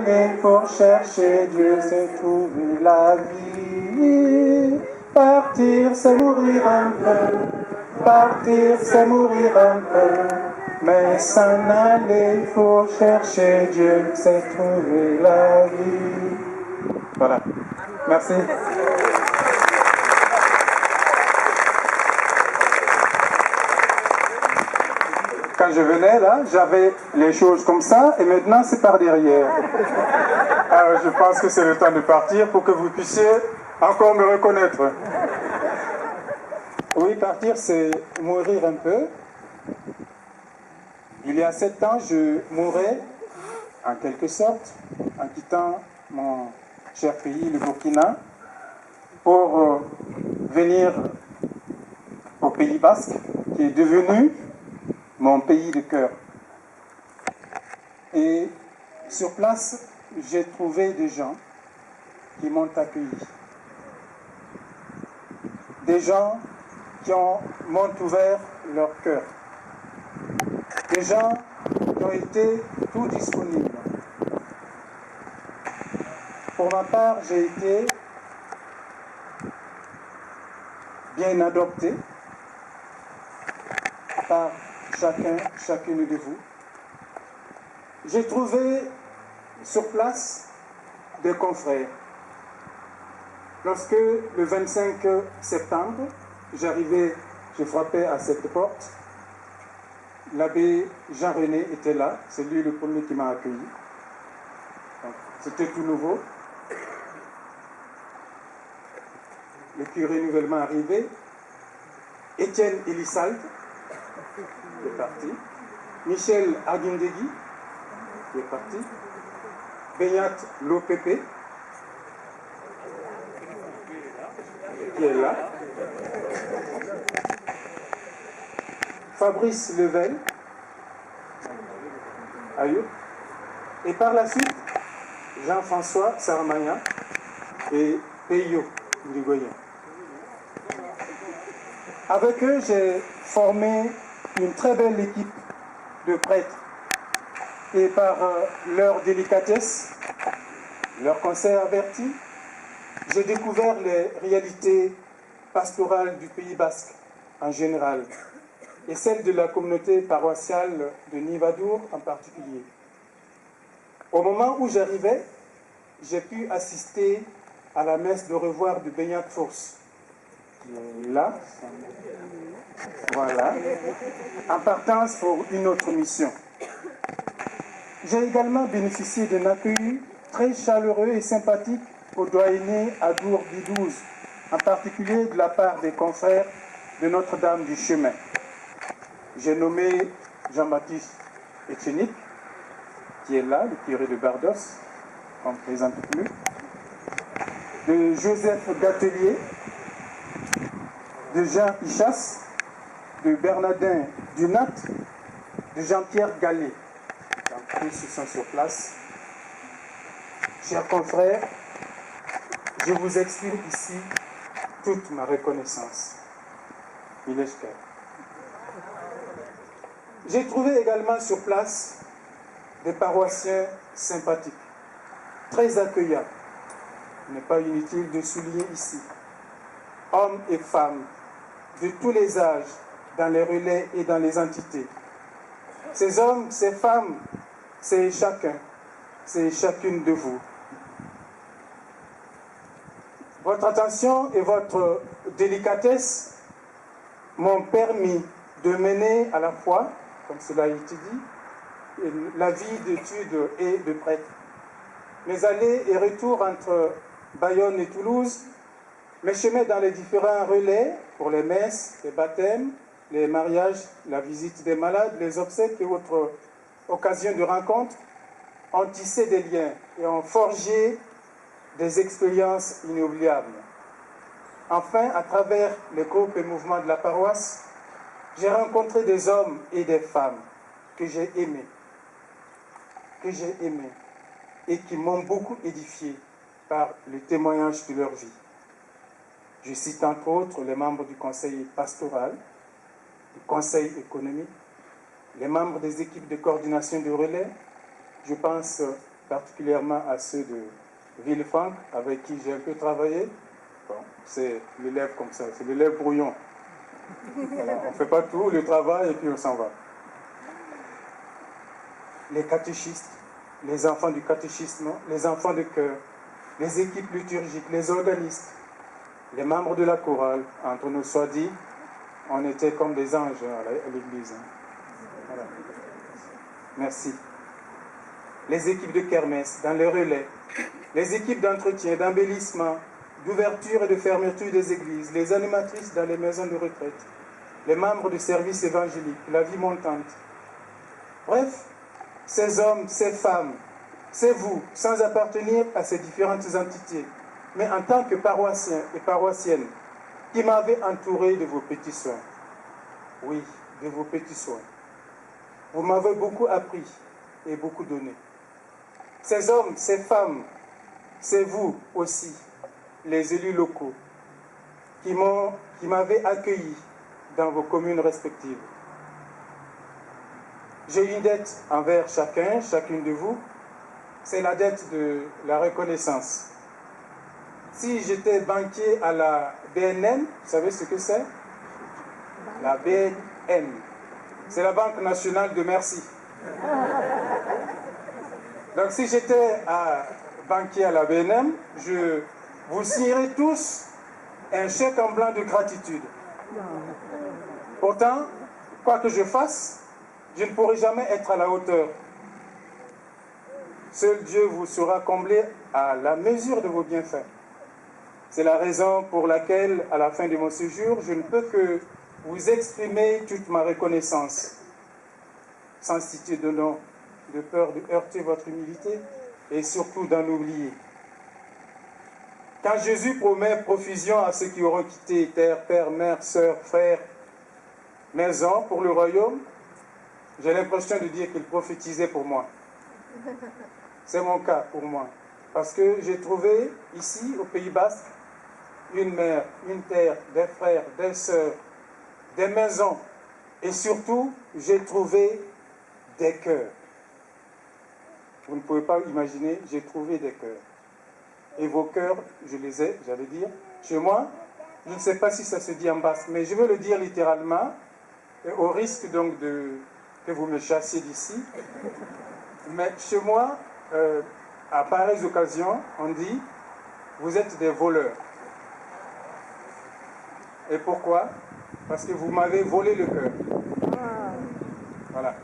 aller pour chercher Dieu, c'est trouver la vie. Partir, c'est mourir un peu. Partir, c'est mourir un peu. Mais s'en aller pour chercher Dieu, c'est trouver la vie. Voilà. Merci. Quand je venais là, j'avais les choses comme ça et maintenant c'est par derrière. Alors je pense que c'est le temps de partir pour que vous puissiez encore me reconnaître. Oui, partir c'est mourir un peu. Il y a 7 ans, je mourais en quelque sorte en quittant mon cher pays, le Burkina, pour venir au Pays Basque, qui est devenu mon pays de cœur. Et sur place, j'ai trouvé des gens qui m'ont accueilli. Des gens qui m'ont ouvert leur cœur. Des gens qui ont été tout disponibles. Pour ma part, j'ai été bien adopté par chacune de vous. J'ai trouvé sur place des confrères. Lorsque le 25 septembre, j'arrivais, je frappais à cette porte, l'abbé Jean-René était là, c'est lui le premier qui m'a accueilli. C'était tout nouveau. Le curé nouvellement arrivé, Étienne Elissalde, qui est parti, Michel Aguindegui, qui est parti, Benyat Lopépé, qui est là, Fabrice Level, Ayoub, et par la suite, Jean-François Sarmagna et Peyo Ndigoyen. Avec eux, j'ai formé une très belle équipe de prêtres. Et par leur délicatesse, leur conseil averti, j'ai découvert les réalités pastorales du Pays Basque en général et celles de la communauté paroissiale de Nivadour en particulier. Au moment où j'arrivais, j'ai pu assister à la messe de revoir de Benyat Force, qui est là, voilà, en partance pour une autre mission. J'ai également bénéficié d'un accueil très chaleureux et sympathique au doyenné Adour Bidouze, en particulier de la part des confrères de Notre-Dame du Chemin. J'ai nommé Jean-Baptiste Etchenik, qui est là, le curé de Bardos, on ne présente plus, de Joseph Gatelier, de Jean Ichas, de Bernardin Dunat, de Jean-Pierre Gallet. Tous sont sur place. Chers confrères, je vous exprime ici toute ma reconnaissance. Mileshka. J'ai trouvé également sur place des paroissiens sympathiques, très accueillants. Il n'est pas inutile de souligner ici. Hommes et femmes de tous les âges, dans les relais et dans les entités. Ces hommes, ces femmes, c'est chacun, c'est chacune de vous. Votre attention et votre délicatesse m'ont permis de mener à la fois, comme cela a été dit, la vie d'études et de prêtre. Mes allers et retours entre Bayonne et Toulouse, mes chemins dans les différents relais pour les messes, les baptêmes, les mariages, la visite des malades, les obsèques et autres occasions de rencontre ont tissé des liens et ont forgé des expériences inoubliables. Enfin, à travers les groupes et mouvements de la paroisse, j'ai rencontré des hommes et des femmes que j'ai aimés et qui m'ont beaucoup édifié par le témoignage de leur vie. Je cite entre autres les membres du conseil pastoral, du conseil économique, les membres des équipes de coordination de relais. Je pense particulièrement à ceux de Villefranche, avec qui j'ai un peu travaillé. Bon, c'est l'élève comme ça, c'est l'élève brouillon. Voilà, on ne fait pas tout le travail et puis on s'en va. Les catéchistes, les enfants du catéchisme, les enfants de chœur, les équipes liturgiques, les organistes, les membres de la chorale, entre nous soit dit, on était comme des anges à l'église. Voilà. Merci. Les équipes de kermesse, dans les relais, les équipes d'entretien, d'embellissement, d'ouverture et de fermeture des églises, les animatrices dans les maisons de retraite, les membres du service évangélique, la vie montante. Bref, ces hommes, ces femmes, c'est vous, sans appartenir à ces différentes entités, mais en tant que paroissiens et paroissiennes, qui m'avez entouré de vos petits soins. Oui, de vos petits soins. Vous m'avez beaucoup appris et beaucoup donné. Ces hommes, ces femmes, c'est vous aussi, les élus locaux, qui m'avez accueilli dans vos communes respectives. J'ai une dette envers chacune de vous, c'est la dette de la reconnaissance. Si j'étais banquier à la BNM, vous savez ce que c'est? La BNM, c'est la Banque nationale de merci. Donc si j'étais banquier à la BNM, je vous signerais tous un chèque en blanc de gratitude. Pourtant, quoi que je fasse, je ne pourrai jamais être à la hauteur. Seul Dieu vous saura combler à la mesure de vos bienfaits. C'est la raison pour laquelle, à la fin de mon séjour, je ne peux que vous exprimer toute ma reconnaissance, sans citer de nom, de peur de heurter votre humilité et surtout d'en oublier. Quand Jésus promet profusion à ceux qui auront quitté terre, père, mère, sœur, frère, maison pour le royaume, j'ai l'impression de dire qu'il prophétisait pour moi. C'est mon cas pour moi. Parce que j'ai trouvé ici, au Pays Basque, une mère, une terre, des frères, des sœurs, des maisons. Et surtout, j'ai trouvé des cœurs. Vous ne pouvez pas imaginer, j'ai trouvé des cœurs. Et vos cœurs, je les ai, j'allais dire, chez moi. Je ne sais pas si ça se dit en basque, mais je veux le dire littéralement, au risque donc que vous me chassiez d'ici. Mais chez moi, à pareilles occasions, on dit, vous êtes des voleurs. Et pourquoi? Parce que vous m'avez volé le cœur. Voilà.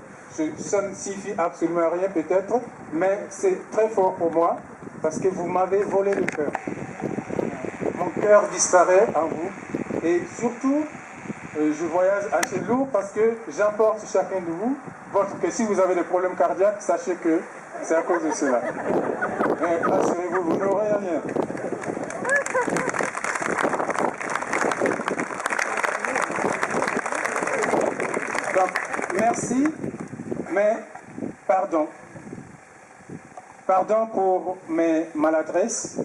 Ça ne signifie absolument rien peut-être, mais c'est très fort pour moi, parce que vous m'avez volé le cœur. Mon cœur disparaît en vous. Et surtout, je voyage assez lourd parce que j'emporte chacun de vous, que si vous avez des problèmes cardiaques, sachez que c'est à cause de cela. Mais rassurez-vous, vous n'aurez rien. Donc, merci, mais pardon. Pardon pour mes maladresses,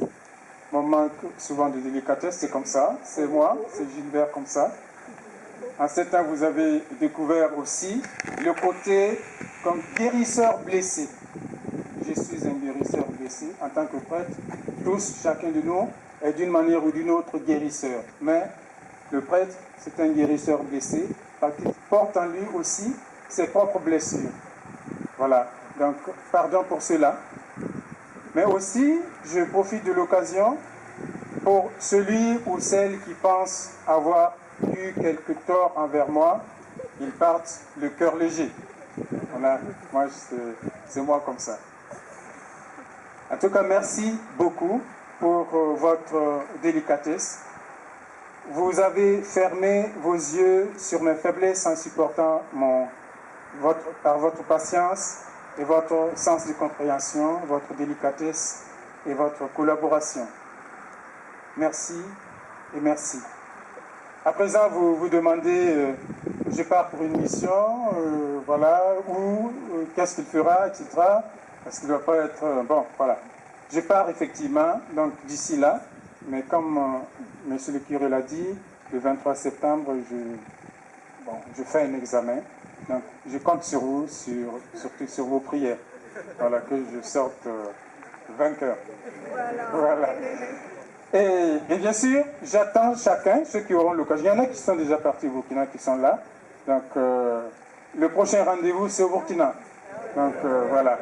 mon manque souvent de délicatesse, c'est comme ça, c'est moi, c'est Gilbert comme ça. En ce temps, vous avez découvert aussi le côté comme guérisseur blessé. Je suis un guérisseur blessé en tant que prêtre. Tous, chacun de nous, est d'une manière ou d'une autre guérisseur. Mais le prêtre, c'est un guérisseur blessé parce qu'il porte en lui aussi ses propres blessures. Voilà, donc pardon pour cela. Mais aussi, je profite de l'occasion pour celui ou celle qui pense avoir eu quelques torts envers moi, ils partent le cœur léger. Voilà, moi, c'est moi comme ça. En tout cas, merci beaucoup pour votre délicatesse. Vous avez fermé vos yeux sur mes faiblesses en supportant par votre patience et votre sens de compréhension, votre délicatesse et votre collaboration. Merci et merci. À présent, vous vous demandez, je pars pour une mission, voilà, où, qu'est-ce qu'il fera, etc. Parce qu'il ne doit pas être... bon, voilà. Je pars effectivement, donc d'ici là, mais comme monsieur le curé l'a dit, le 23 septembre, je fais un examen. Donc, je compte sur vous, surtout sur vos prières. Voilà, que je sorte vainqueur. Voilà. Et bien sûr, j'attends chacun, ceux qui auront l'occasion. Il y en a qui sont déjà partis au Burkina, qui sont là. Donc, le prochain rendez-vous, c'est au Burkina. Donc, voilà.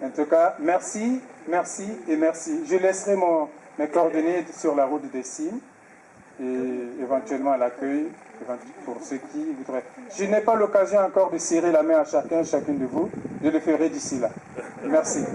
En tout cas, merci, merci et merci. Je laisserai mes coordonnées sur la route des signes et éventuellement à l'accueil pour ceux qui voudraient. Je n'ai pas l'occasion encore de serrer la main à chacun, chacune de vous. Je le ferai d'ici là. Merci.